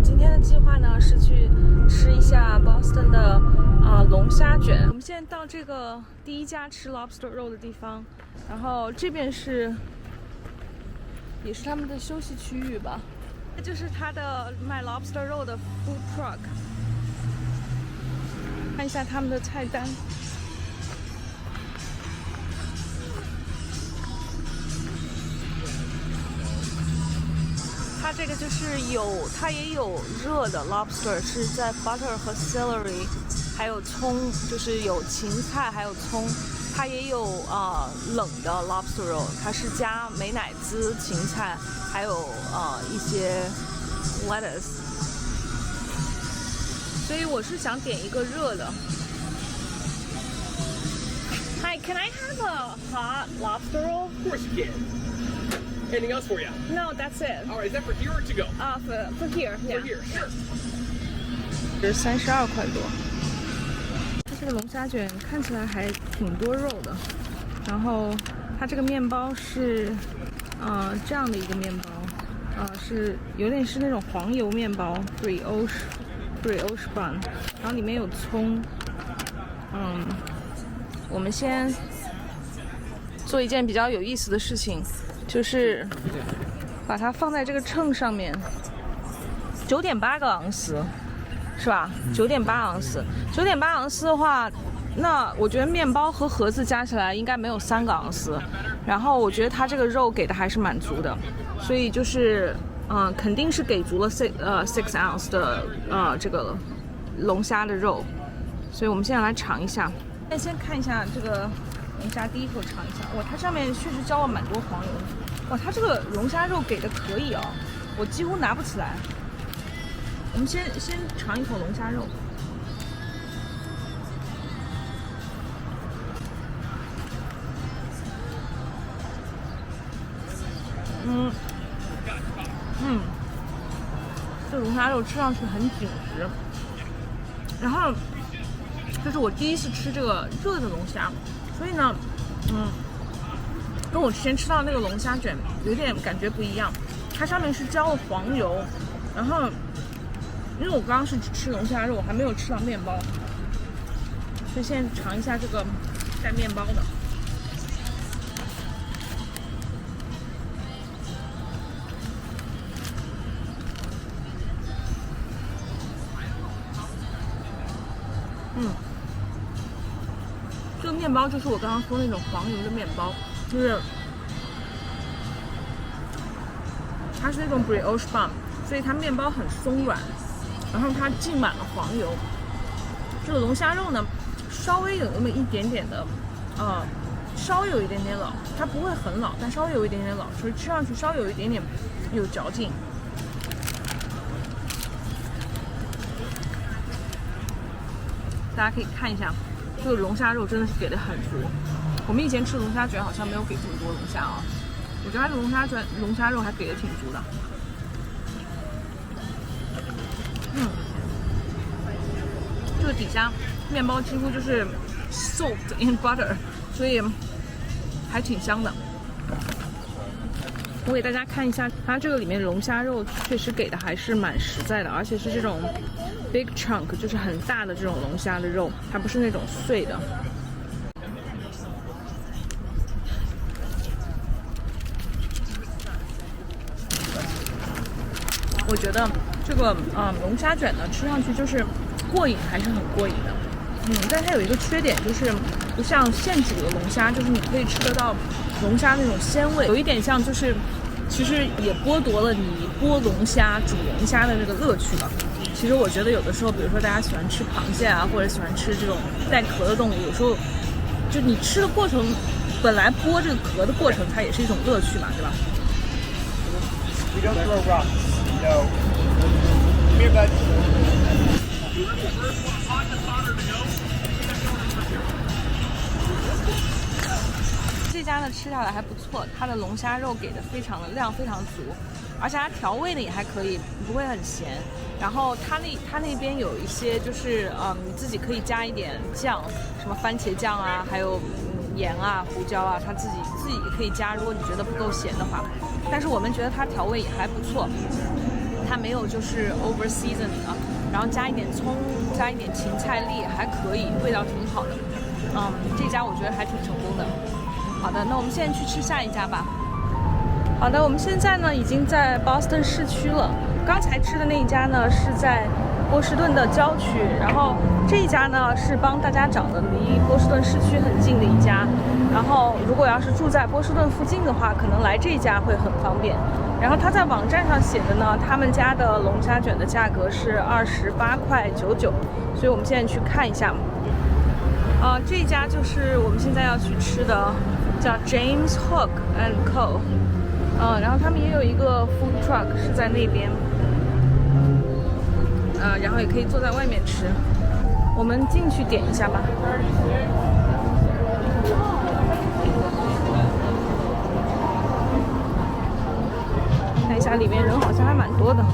今天的计划呢是去吃一下 Boston 的龙虾卷。我们现在到这个第一家吃 lobster 肉的地方，然后这边也是他们的休息区域吧。这就是他的卖 lobster 肉的 food truck。看一下他们的菜单。它这个就是它也有热的 lobster， 是在 butter 和 celery， 还有葱，就是有芹菜还有葱。它也有冷的 lobster 肉，它是加美乃滋、芹菜，还有一些 lettuce。所以我是想点一个热的。Hi, can I have a hot lobster roll? Of course you can. Anything else for you? No, that's it. All right, is that for here or to go? For here, yeah. For here, sure. 是32块多。这个龙虾卷看起来还挺多肉的，然后它这个面包是这样的一个面包，是有点是那种黄油面包 brioche bun， 然后里面有葱。我们先做一件比较有意思的事情，就是把它放在这个秤上面，9.8个盎司，是吧？9.8盎司，9.8盎司的话，那我觉得面包和盒子加起来应该没有3个盎司。然后我觉得它这个肉给的还是蛮足的，所以就是肯定是给足了6 ounce 的这个龙虾的肉。所以我们现在来尝一下。先看一下这个龙虾，第一口尝一下。哇，它上面确实浇了蛮多黄油的。哇，它这个龙虾肉给的可以哦，我几乎拿不起来。我们先尝一口龙虾肉。这龙虾肉吃上去很紧实，然后这是我第一次吃这个热的龙虾，所以呢，跟我之前吃到那个龙虾卷有点感觉不一样。它上面是浇了黄油，然后因为我刚刚是只吃龙虾肉，我还没有吃到面包，所以现在尝一下这个带面包的。这个面包就是我刚刚说那种黄油的面包，就是它是那种 brioche bun， 所以它面包很松软，然后它浸满了黄油。这个龙虾肉呢，稍微有那么一点点的，稍微有一点点老，它不会很老，但稍微有一点点老，所以吃上去稍微有一点点有嚼劲。大家可以看一下。这个龙虾肉真的是给的很足，我们以前吃龙虾卷好像没有给这么多龙虾啊，我觉得它的龙虾肉还给的挺足的。这个底下面包几乎就是 soaked in butter， 所以还挺香的。我给大家看一下，它这个里面龙虾肉确实给的还是蛮实在的，而且是这种 big chunk， 就是很大的这种龙虾的肉，它不是那种碎的。我觉得这个龙虾卷呢，吃上去就是过瘾，还是很过瘾的。但它有一个缺点，就是不像现煮的龙虾，就是你可以吃得到龙虾那种鲜味，有一点像就是其实也剥夺了你剥龙虾、煮龙虾的那个乐趣吧。其实我觉得有的时候，比如说大家喜欢吃螃蟹啊，或者喜欢吃这种带壳的动物，有时候就你吃的过程，本来剥这个壳的过程，它也是一种乐趣嘛，对吧？ We don't throw rocks. No. Come here, bud. 这家呢吃下来还不错，它的龙虾肉给的非常的量非常足，而且它调味的也还可以，不会很咸。然后它那边有一些就是你自己可以加一点酱，什么番茄酱啊，还有盐啊、胡椒啊，它自己也可以加，如果你觉得不够咸的话。但是我们觉得它调味也还不错。它没有就是 over seasoning 啊，然后加一点葱，加一点芹菜粒，还可以，味道挺好的。这家我觉得还挺成功的。好的，那我们现在去吃下一家吧。好的，我们现在呢已经在 Boston 市区了。刚才吃的那一家呢是在波士顿的郊区，然后这一家呢是帮大家找的离波士顿市区很近的一家。然后如果要是住在波士顿附近的话，可能来这一家会很方便。然后他在网站上写的呢，他们家的龙虾卷的价格是28.99块，所以我们现在去看一下。这一家就是我们现在要去吃的，叫 James Hook and Co。然后他们也有一个 food truck 是在那边，然后也可以坐在外面吃。我们进去点一下吧。看一下里面人好像还蛮多的。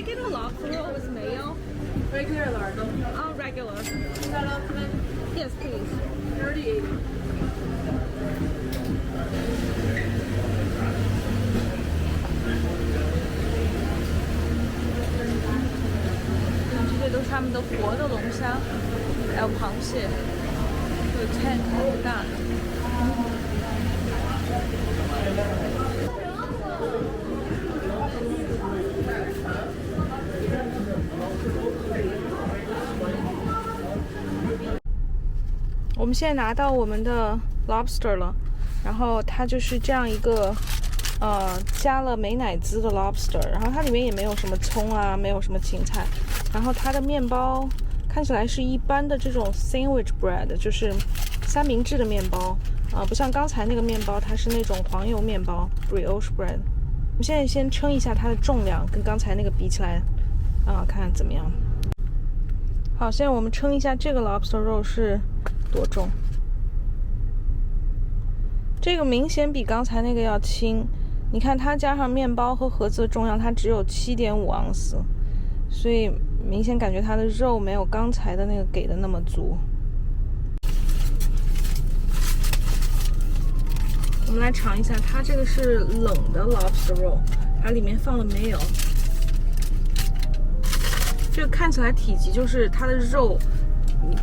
Get a lobster roll with mayo? Regular large. Oh, regular. Yes, please. 38. 这些都是他们的活的龙虾，还有螃蟹，有 tank 还挺大的。我们现在拿到我们的 lobster 了，然后它就是这样一个加了美乃滋的 lobster， 然后它里面也没有什么葱啊，没有什么芹菜，然后它的面包看起来是一般的这种 sandwich bread， 就是三明治的面包不像刚才那个面包，它是那种黄油面包 brioche bread。我们现在先称一下它的重量，跟刚才那个比起来看看怎么样。好，现在我们称一下这个 lobster 肉是多重。这个明显比刚才那个要轻，你看它加上面包和盒子的重量，它只有7.5盎司，所以明显感觉它的肉没有刚才的那个给的那么足。我们来尝一下，它这个是冷的 lobster roll， 它里面放了mayo。这个看起来体积就是它的肉，你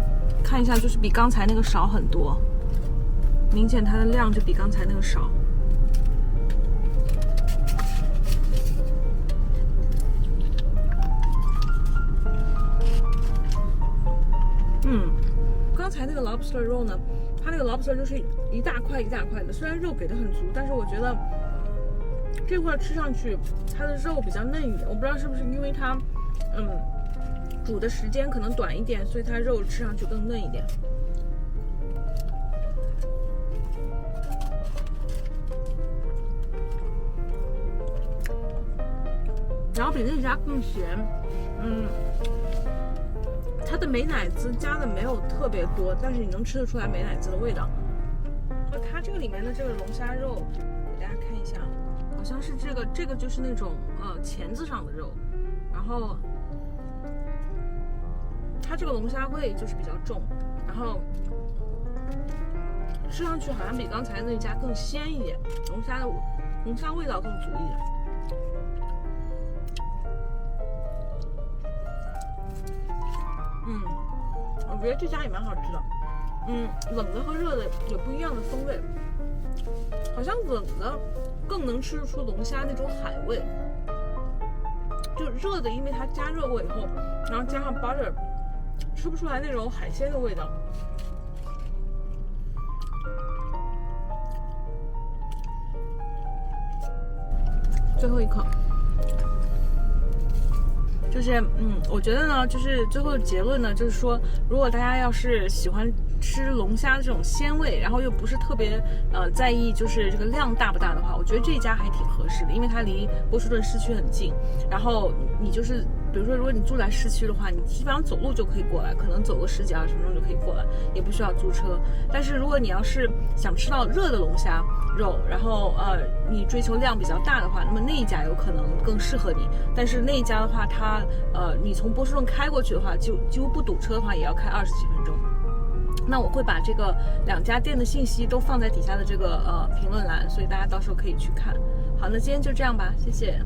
看一下，就是比刚才那个少很多，明显它的量就比刚才那个少。刚才那个 lobster roll 呢，它那个 lobster 就是一大块一大块的，虽然肉给的很足，但是我觉得这块吃上去它的肉比较嫩一点，我不知道是不是因为它煮的时间可能短一点，所以它肉吃上去更嫩一点。然后比那家更咸，它的美乃滋加的没有特别多，但是你能吃得出来美乃滋的味道。和它这个里面的这个龙虾肉，给大家看一下，好像是这个就是那种钳子上的肉，然后它这个龙虾味就是比较重，然后吃上去好像比刚才那家更鲜一点，龙虾味道更足一点。我觉得这家也蛮好吃的。冷的和热的有不一样的风味，好像冷的更能吃出龙虾那种海味，就热的因为它加热过以后，然后加上 butter， 吃不出来那种海鲜的味道。最后一口。就是我觉得呢，就是最后的结论呢，就是说，如果大家要是喜欢吃龙虾这种鲜味，然后又不是特别在意就是这个量大不大的话，我觉得这家还挺合适的，因为它离波士顿市区很近，然后你就是比如说如果你住在市区的话，你基本上走路就可以过来，可能走个10几20分钟就可以过来，也不需要租车。但是如果你要是想吃到热的龙虾肉，然后你追求量比较大的话，那么那一家有可能更适合你。但是那一家的话，它你从波士顿开过去的话，就几乎不堵车的话，也要开20几分钟。那我会把这个2家店的信息都放在底下的这个评论栏，所以大家到时候可以去看。好，那今天就这样吧，谢谢。